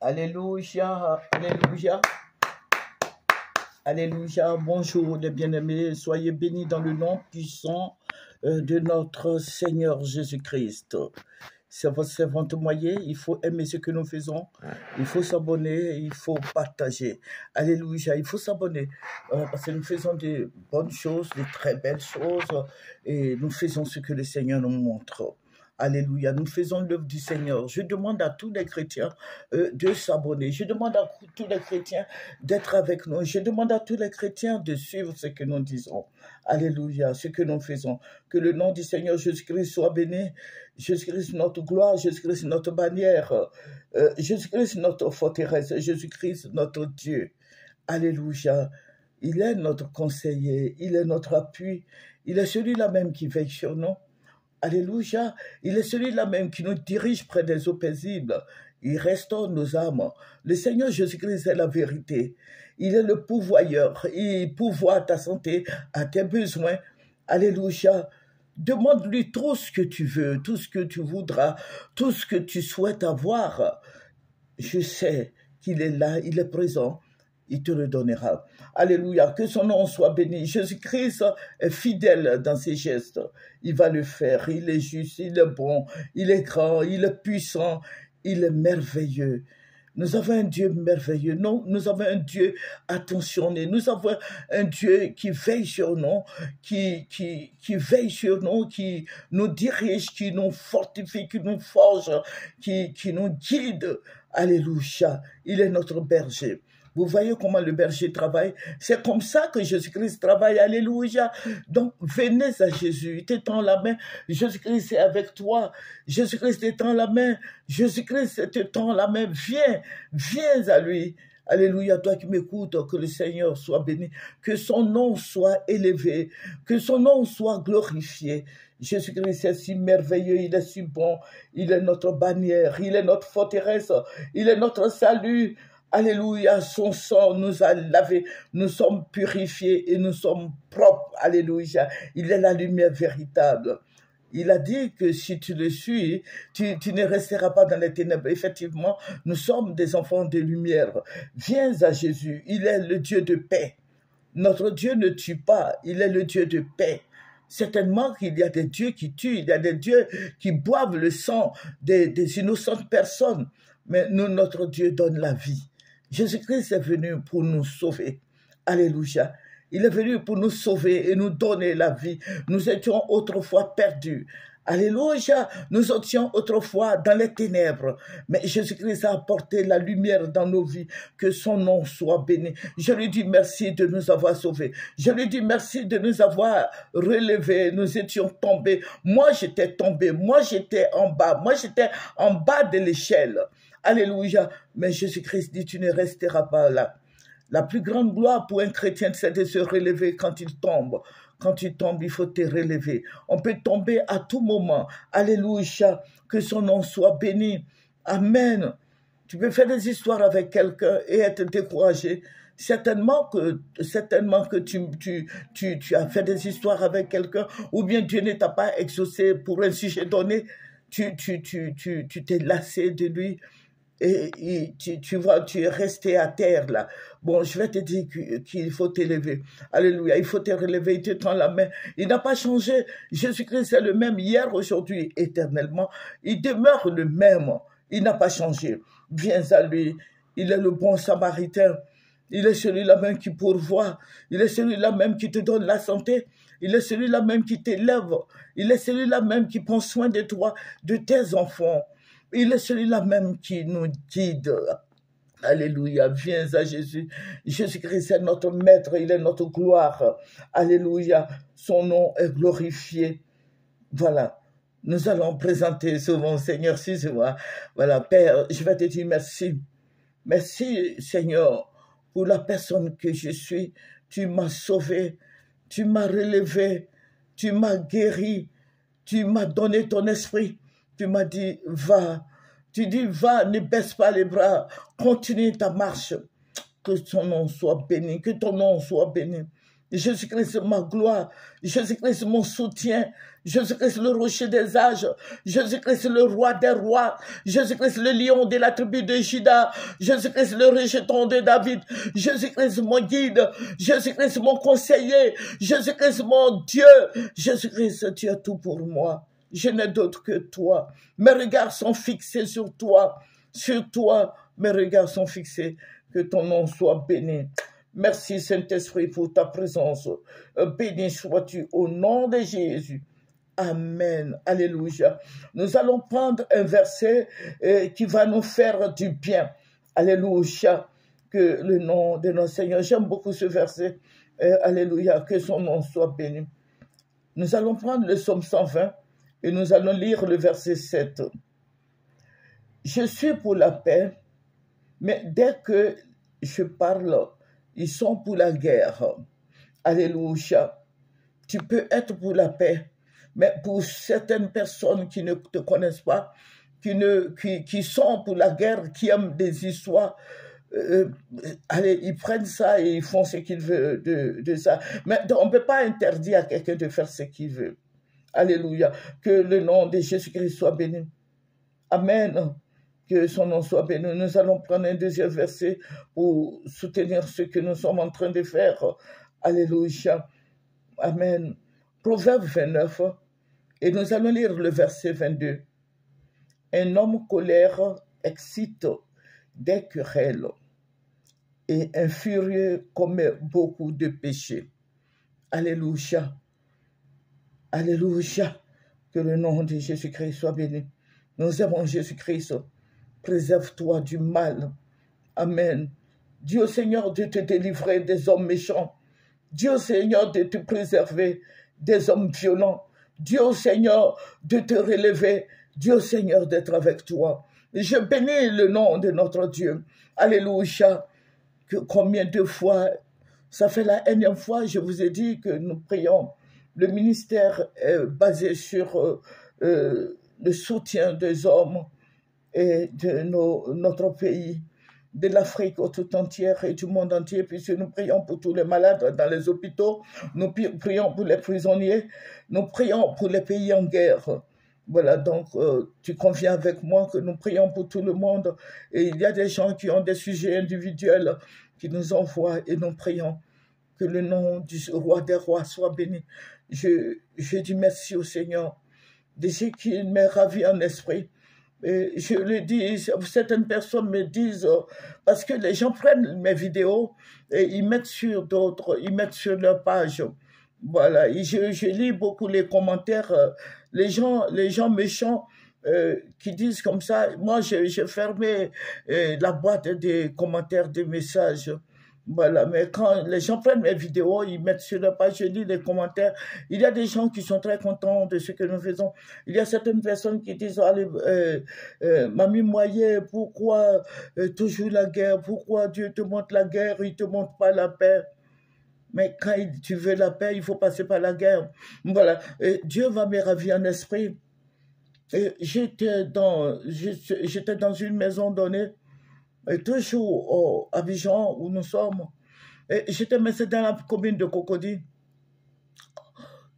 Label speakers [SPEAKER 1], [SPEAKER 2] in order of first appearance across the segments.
[SPEAKER 1] Alléluia, Alléluia, Alléluia. Bonjour les bien-aimés, soyez bénis dans le nom puissant de notre Seigneur Jésus-Christ. C'est votre servante Moyer, il faut aimer ce que nous faisons, il faut s'abonner, il faut partager. Alléluia, il faut s'abonner parce que nous faisons de bonnes choses, de très belles choses et nous faisons ce que le Seigneur nous montre. Alléluia, nous faisons l'œuvre du Seigneur. Je demande à tous les chrétiens de s'abonner. Je demande à tous les chrétiens d'être avec nous. Je demande à tous les chrétiens de suivre ce que nous disons. Alléluia, ce que nous faisons. Que le nom du Seigneur Jésus-Christ soit béni. Jésus-Christ notre gloire, Jésus-Christ notre bannière, Jésus-Christ notre forteresse, Jésus-Christ notre Dieu. Alléluia. Il est notre conseiller, il est notre appui. Il est celui-là même qui veille sur nous. Alléluia, il est celui-là même qui nous dirige près des eaux paisibles. Il restaure nos âmes. Le Seigneur Jésus-Christ est la vérité. Il est le pourvoyeur. Il pourvoit ta santé, à tes besoins. Alléluia. Demande-lui tout ce que tu veux, tout ce que tu voudras, tout ce que tu souhaites avoir. Je sais qu'il est là, il est présent. Il te le donnera. Alléluia, que son nom soit béni. Jésus-Christ est fidèle dans ses gestes. Il va le faire. Il est juste, il est bon, il est grand, il est puissant, il est merveilleux. Nous avons un Dieu merveilleux. Non, nous avons un Dieu attentionné. Nous avons un Dieu qui veille sur nous, qui veille sur nous, qui nous dirige, qui nous fortifie, qui nous forge, qui nous guide. Alléluia. Il est notre berger. Vous voyez comment le berger travaille? C'est comme ça que Jésus-Christ travaille. Alléluia. Donc, venez à Jésus. Il t'étend la main. Jésus-Christ est avec toi. Jésus-Christ t'étend la main. Jésus-Christ t'étend la main. Viens à lui. Alléluia, toi qui m'écoutes, que le Seigneur soit béni, que son nom soit élevé, que son nom soit glorifié. Jésus-Christ est si merveilleux, il est si bon, il est notre bannière, il est notre forteresse, il est notre salut. Alléluia, son sang nous a lavés, nous sommes purifiés et nous sommes propres. Alléluia, il est la lumière véritable. Il a dit que si tu le suis, tu ne resteras pas dans les ténèbres. Effectivement, nous sommes des enfants de lumière. Viens à Jésus, il est le Dieu de paix. Notre Dieu ne tue pas, il est le Dieu de paix. Certainement qu'il y a des dieux qui tuent, il y a des dieux qui boivent le sang des innocentes personnes. Mais nous, notre Dieu donne la vie. Jésus-Christ est venu pour nous sauver. Alléluia. Il est venu pour nous sauver et nous donner la vie. Nous étions autrefois perdus. Alléluia. Nous étions autrefois dans les ténèbres. Mais Jésus-Christ a apporté la lumière dans nos vies. Que son nom soit béni. Je lui dis merci de nous avoir sauvés. Je lui dis merci de nous avoir relevés. Nous étions tombés. Moi, j'étais tombé. Moi, j'étais en bas. Moi, j'étais en bas de l'échelle. Alléluia. Mais Jésus-Christ dit, tu ne resteras pas là. La plus grande gloire pour un chrétien, c'est de se relever quand il tombe. Quand tu tombes, il faut te relever. On peut tomber à tout moment. Alléluia. Que son nom soit béni. Amen. Tu peux faire des histoires avec quelqu'un et être découragé. Certainement que tu as fait des histoires avec quelqu'un ou bien Dieu ne t'a pas exaucé pour un sujet donné. Tu t'es lassé de lui. Et tu vois, tu es resté à terre là. Bon, je vais te dire qu'il faut t'élever. Alléluia, il faut te relever, il te tend la main. Il n'a pas changé. Jésus-Christ est le même hier, aujourd'hui, éternellement. Il demeure le même. Il n'a pas changé. Viens à lui. Il est le bon samaritain. Il est celui-là même qui pourvoit. Il est celui-là même qui te donne la santé. Il est celui-là même qui t'élève. Il est celui-là même qui prend soin de toi, de tes enfants. Il est celui-là même qui nous guide. Alléluia, viens à Jésus. Jésus-Christ est notre maître, il est notre gloire. Alléluia, son nom est glorifié. Voilà, nous allons présenter ce bon Seigneur, suis-moi. Voilà, Père, je vais te dire merci. Merci, Seigneur, pour la personne que je suis. Tu m'as sauvé, tu m'as relevé, tu m'as guéri, tu m'as donné ton esprit. Tu m'as dit, va. Tu dis, va, ne baisse pas les bras. Continue ta marche. Que ton nom soit béni. Que ton nom soit béni. Jésus-Christ, ma gloire. Jésus-Christ, mon soutien. Jésus-Christ, le rocher des âges. Jésus-Christ, le roi des rois. Jésus-Christ, le lion de la tribu de Juda. Jésus-Christ, le rejeton de David. Jésus-Christ, mon guide. Jésus-Christ, mon conseiller. Jésus-Christ, mon Dieu. Jésus-Christ, tu es tout pour moi. Je n'ai d'autre que toi. Mes regards sont fixés sur toi. Sur toi, mes regards sont fixés. Que ton nom soit béni. Merci Saint-Esprit pour ta présence. Béni sois-tu au nom de Jésus. Amen. Alléluia. Nous allons prendre un verset qui va nous faire du bien. Alléluia. Que le nom de notre Seigneur, j'aime beaucoup ce verset. Alléluia. Que son nom soit béni. Nous allons prendre le psaume 120 et nous allons lire le verset 7. Je suis pour la paix, mais dès que je parle, ils sont pour la guerre. Alléluia. Tu peux être pour la paix, mais pour certaines personnes qui ne te connaissent pas, qui sont pour la guerre, qui aiment des histoires, allez, ils prennent ça et ils font ce qu'ils veulent de ça. Mais on ne peut pas interdire à quelqu'un de faire ce qu'il veut. Alléluia. Que le nom de Jésus-Christ soit béni. Amen. Que son nom soit béni. Nous allons prendre un deuxième verset pour soutenir ce que nous sommes en train de faire. Alléluia. Amen. Proverbe 29. Et nous allons lire le verset 22. Un homme colère excite des querelles et un furieux commet beaucoup de péchés. Alléluia. Alléluia. Que le nom de Jésus-Christ soit béni. Nous aimons Jésus-Christ. Préserve-toi du mal. Amen. Dieu Seigneur de te délivrer des hommes méchants. Dieu Seigneur de te préserver des hommes violents. Dieu Seigneur de te relever. Dieu Seigneur d'être avec toi. Je bénis le nom de notre Dieu. Alléluia. Que combien de fois, ça fait la énième fois, je vous ai dit que nous prions. Le ministère est basé sur le soutien des hommes et de notre pays, de l'Afrique tout entière et du monde entier, puisque nous prions pour tous les malades dans les hôpitaux, nous prions pour les prisonniers, nous prions pour les pays en guerre. Voilà, donc tu conviens avec moi que nous prions pour tout le monde. Et il y a des gens qui ont des sujets individuels qui nous envoient et nous prions. Que le nom du roi des rois soit béni. Je dis merci au Seigneur de ce qu'il m'est ravi en esprit. Et je le dis, certaines personnes me disent, parce que les gens prennent mes vidéos et ils mettent sur d'autres, ils mettent sur leur page. Voilà, et je lis beaucoup les commentaires, les gens méchants qui disent comme ça. Moi, j'ai fermé la boîte des commentaires, des messages. Voilà, mais quand les gens prennent mes vidéos, ils mettent sur leur page, je lis les commentaires. Il y a des gens qui sont très contents de ce que nous faisons. Il y a certaines personnes qui disent, allez, Mamie Moyer, pourquoi toujours la guerre? Pourquoi Dieu te montre la guerre, il ne te montre pas la paix? Mais quand tu veux la paix, il faut passer par la guerre. Voilà, et Dieu va me ravir en esprit. J'étais dans une maison donnée, et toujours au Abidjan où nous sommes. J'étais dans la commune de Cocody.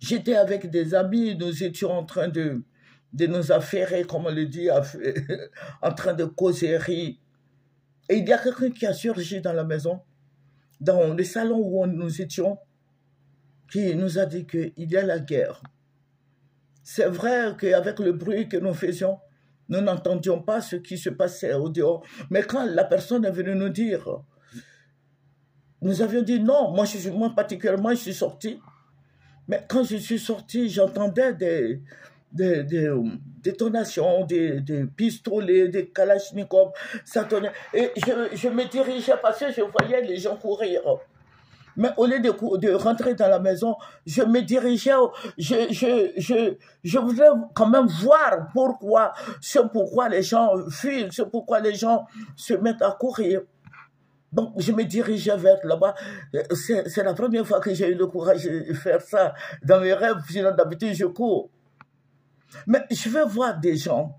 [SPEAKER 1] J'étais avec des amis, nous étions en train de nous affairer, comme on le dit, en train de causerie. Et il y a quelqu'un qui a surgi dans la maison, dans le salon où nous étions, qui nous a dit qu'il y a la guerre. C'est vrai qu'avec le bruit que nous faisions, nous n'entendions pas ce qui se passait au dehors. Mais quand la personne est venue nous dire, nous avions dit non, moi particulièrement, je suis sorti. Mais quand je suis sorti, j'entendais des détonations, des pistolets, des kalachnikovs, ça tournait. Et je me dirigeais parce que je voyais les gens courir. Mais au lieu de rentrer dans la maison, je me dirigeais, je voulais quand même voir pourquoi les gens fuient, c'est pourquoi les gens se mettent à courir. Donc, je me dirigeais vers là-bas. C'est la première fois que j'ai eu le courage de faire ça dans mes rêves. Sinon, d'habitude, je cours. Mais je vais voir des gens,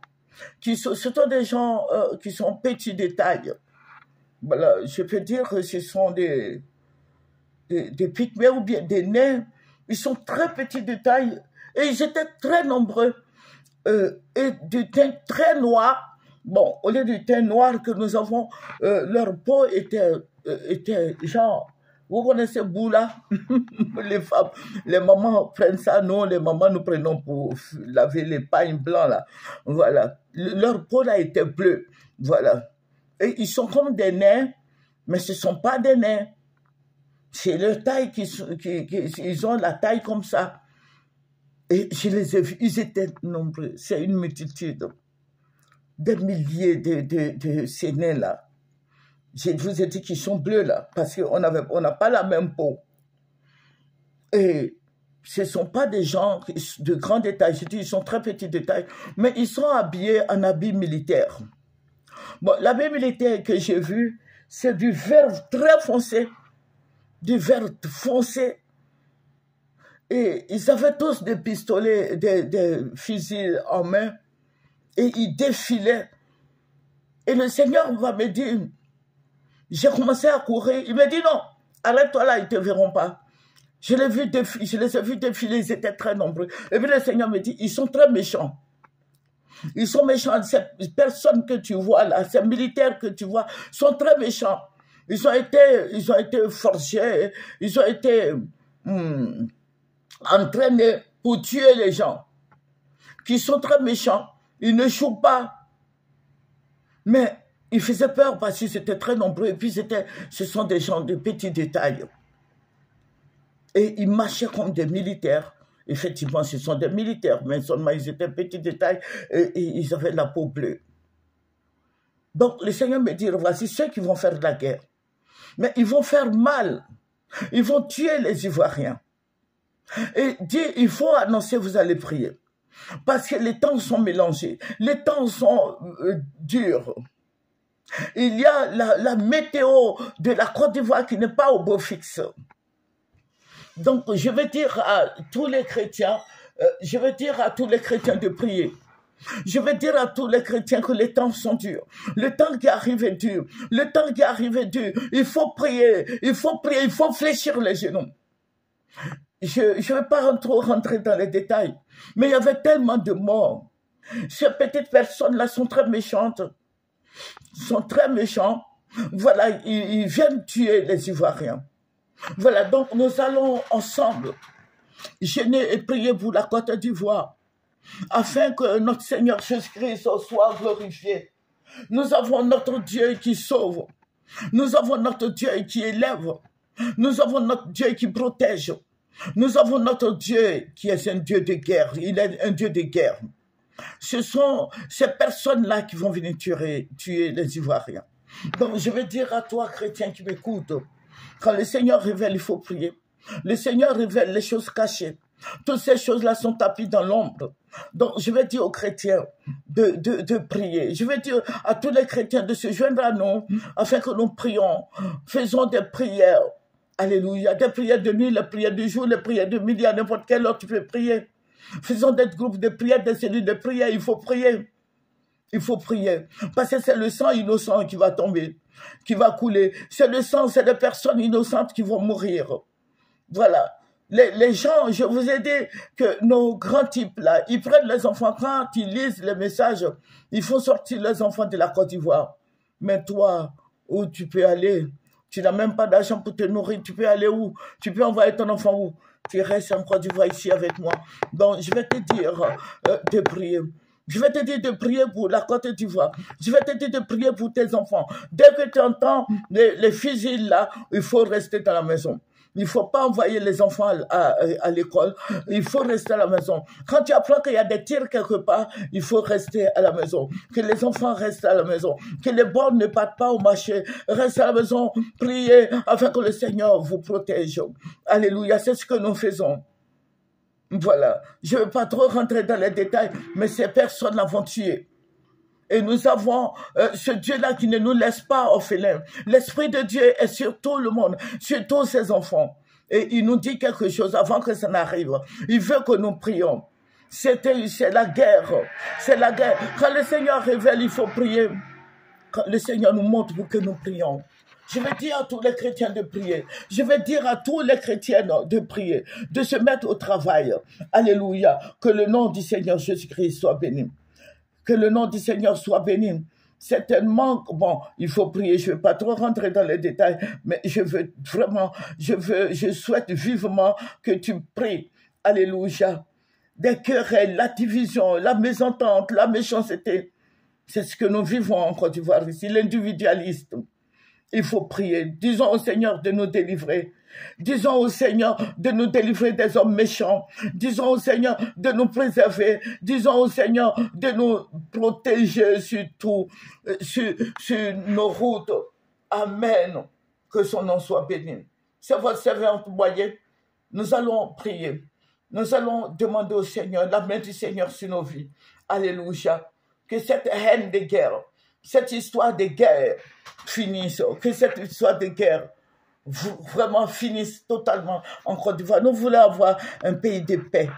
[SPEAKER 1] ce sont des gens qui sont petits de taille. Voilà, je peux dire que ce sont des pygmées ou bien des nains. Ils sont très petits de taille et ils étaient très nombreux et du teint très noir. Bon, au lieu du teint noir que nous avons, leur peau était genre, vous connaissez Boula? Les femmes, les mamans prennent ça, nous, les mamans, nous prenons pour laver les pailles blancs, là. Voilà. Leur peau, là, était bleue. Voilà. Et ils sont comme des nains, mais ce ne sont pas des nains. C'est leur taille, ils ont la taille comme ça. Et je les ai vus, ils étaient nombreux. C'est une multitude. Des milliers de ces nains-là. Je vous ai dit qu'ils sont bleus là, parce qu'on n'a pas la même peau. Et ce ne sont pas des gens de grand détail, je dis ils sont très petits de taille, mais ils sont habillés en habit militaire. Bon, l'habit militaire que j'ai vu, c'est du vert très foncé, du vert foncé. Et ils avaient tous des pistolets, des fusils en main, et ils défilaient. Et le Seigneur va me dire, j'ai commencé à courir. Il me dit non, arrête-toi là, ils ne te verront pas. Je les ai vus défiler, ils étaient très nombreux. Et puis le Seigneur me dit, ils sont très méchants. Ils sont méchants. Ces personnes que tu vois là, ces militaires que tu vois, sont très méchants. Ils ont été forgés, ils ont été entraînés pour tuer les gens. Qui sont très méchants. Ils ne jouent pas. Mais ils faisaient peur parce qu'ils étaient très nombreux et puis ce sont des gens de petits détails. Et ils marchaient comme des militaires. Effectivement, ce sont des militaires, mais seulement ils étaient petits détails et ils avaient la peau bleue. Donc le Seigneur me dit, voici ceux qui vont faire de la guerre. Mais ils vont faire mal. Ils vont tuer les Ivoiriens. Et dit, il faut annoncer, vous allez prier. Parce que les temps sont mélangés. Les temps sont durs. Il y a la météo de la Côte d'Ivoire qui n'est pas au beau fixe. Donc, je vais dire à tous les chrétiens, de prier. Je vais dire à tous les chrétiens que les temps sont durs. Le temps qui arrive est dur. Le temps qui arrive est dur. Il faut prier, il faut fléchir les genoux. Je ne vais pas trop rentrer dans les détails, mais il y avait tellement de morts. Ces petites personnes-là sont très méchantes. Sont très méchants. Voilà, ils viennent tuer les Ivoiriens. Voilà, donc nous allons ensemble jeûner et prier pour la Côte d'Ivoire, afin que notre Seigneur Jésus-Christ soit glorifié. Nous avons notre Dieu qui sauve. Nous avons notre Dieu qui élève. Nous avons notre Dieu qui protège. Nous avons notre Dieu qui est un Dieu de guerre. Il est un Dieu de guerre. Ce sont ces personnes-là qui vont venir tuer les Ivoiriens. Donc je vais dire à toi, chrétien qui m'écoute, quand le Seigneur révèle, il faut prier. Le Seigneur révèle les choses cachées. Toutes ces choses-là sont tapis dans l'ombre. Donc je vais dire aux chrétiens de prier. Je vais dire à tous les chrétiens de se joindre à nous afin que nous prions. Faisons des prières. Alléluia. Des prières de nuit, les prières du jour, les prières de midi, à n'importe quelle heure tu peux prier. Faisons des groupes de prière, des cellules de prière. Il faut prier. Il faut prier. Parce que c'est le sang innocent qui va tomber, qui va couler. C'est le sang, c'est des personnes innocentes qui vont mourir. Voilà. Les gens, je vous ai dit que nos grands types là, ils prennent les enfants quand ils lisent les messages, ils font sortir les enfants de la Côte d'Ivoire. Mais toi, où tu peux aller? Tu n'as même pas d'argent pour te nourrir. Tu peux aller où? Tu peux envoyer ton enfant où? Tu restes en Côte d'Ivoire ici avec moi. Donc, je vais te dire de prier. Je vais te dire de prier pour la Côte d'Ivoire. Je vais te dire de prier pour tes enfants. Dès que tu entends les fusils là, il faut rester dans la maison. Il ne faut pas envoyer les enfants à l'école. Il faut rester à la maison. Quand tu apprends qu'il y a des tirs quelque part, il faut rester à la maison. Que les enfants restent à la maison. Que les bornes ne partent pas au marché. Restez à la maison. Priez afin que le Seigneur vous protège. Alléluia. C'est ce que nous faisons. Voilà. Je ne veux pas trop rentrer dans les détails, mais ces personnes-là vont tuer. Et nous avons ce Dieu-là qui ne nous laisse pas orphelins. L'Esprit de Dieu est sur tout le monde, sur tous ses enfants. Et il nous dit quelque chose avant que ça n'arrive. Il veut que nous prions. C'est la guerre. C'est la guerre. Quand le Seigneur révèle, il faut prier. quand le Seigneur nous montre pour que nous prions. Je vais dire à tous les chrétiens de prier. Je vais dire à tous les chrétiennes de prier, de se mettre au travail. Alléluia. Que le nom du Seigneur Jésus-Christ soit béni. Que le nom du Seigneur soit béni. Certainement, bon, il faut prier. Je ne vais pas trop rentrer dans les détails, mais je veux vraiment, je souhaite vivement que tu pries. Alléluia. Des querelles, la division, la mésentente, la méchanceté. C'est ce que nous vivons en Côte d'Ivoire ici, l'individualisme. Il faut prier. Disons au Seigneur de nous délivrer. Disons au Seigneur de nous délivrer des hommes méchants. Disons au Seigneur de nous préserver. Disons au Seigneur de nous protéger sur tout, sur nos routes. Amen. Que son nom soit béni. C'est votre servante moyen. Nous allons prier. Nous allons demander au Seigneur la main du Seigneur sur nos vies. Alléluia. Que cette haine de guerre, cette histoire de guerre finisse, que cette histoire de guerre vraiment finisse totalement en Côte d'Ivoire. Nous voulons avoir un pays de paix.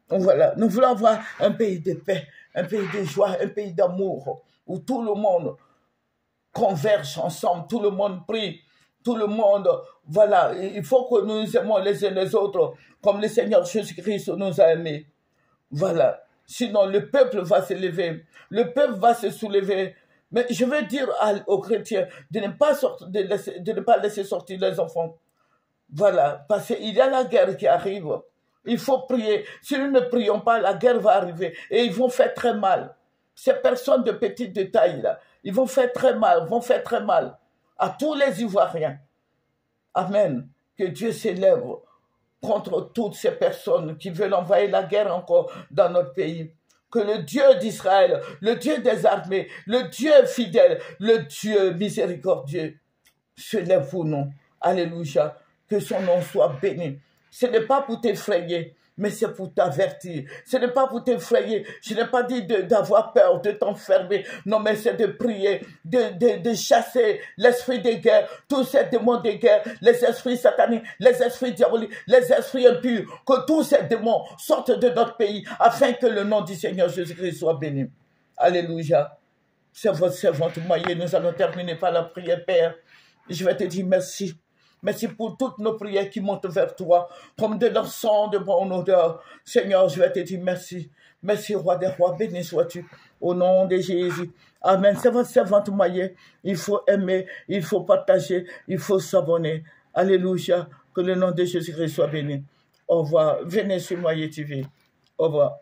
[SPEAKER 1] Voilà, nous voulons avoir un pays de paix, un pays de joie, un pays d'amour, où tout le monde converge ensemble, tout le monde prie, tout le monde, voilà, il faut que nous nous aimons les uns les autres, comme le Seigneur Jésus-Christ nous a aimés. Voilà. Sinon, le peuple va se lever. Le peuple va se soulever. Mais je veux dire aux chrétiens de ne pas laisser sortir les enfants. Voilà. Parce qu'il y a la guerre qui arrive. Il faut prier. Si nous ne prions pas, la guerre va arriver. Et ils vont faire très mal. Ces personnes de petite taille, là, ils vont faire très mal, à tous les Ivoiriens. Amen. Que Dieu s'élève contre toutes ces personnes qui veulent envahir la guerre encore dans notre pays. Que le Dieu d'Israël, le Dieu des armées, le Dieu fidèle, le Dieu miséricordieux se lève pour nous. Alléluia. Que son nom soit béni. Ce n'est pas pour t'effrayer, mais c'est pour t'avertir. Ce n'est pas pour t'effrayer. Je n'ai pas dit d'avoir peur, de t'enfermer. Non, mais c'est de prier, de chasser l'esprit de guerre, tous ces démons de guerre, les esprits sataniques, les esprits diaboliques, les esprits impurs, que tous ces démons sortent de notre pays afin que le nom du Seigneur Jésus-Christ soit béni. Alléluia. C'est votre servante moyenne. Nous allons terminer par la prière, Père. Je vais te dire merci. Merci pour toutes nos prières qui montent vers toi, comme de l'encens de bonne odeur. Seigneur, je vais te dire merci. Merci, roi des rois, béni sois-tu, au nom de Jésus. Amen. C'est votre servante moyenne. Il faut aimer, il faut partager, il faut s'abonner. Alléluia. Que le nom de Jésus-Christ soit béni. Au revoir. Venez sur Moyen TV. Au revoir.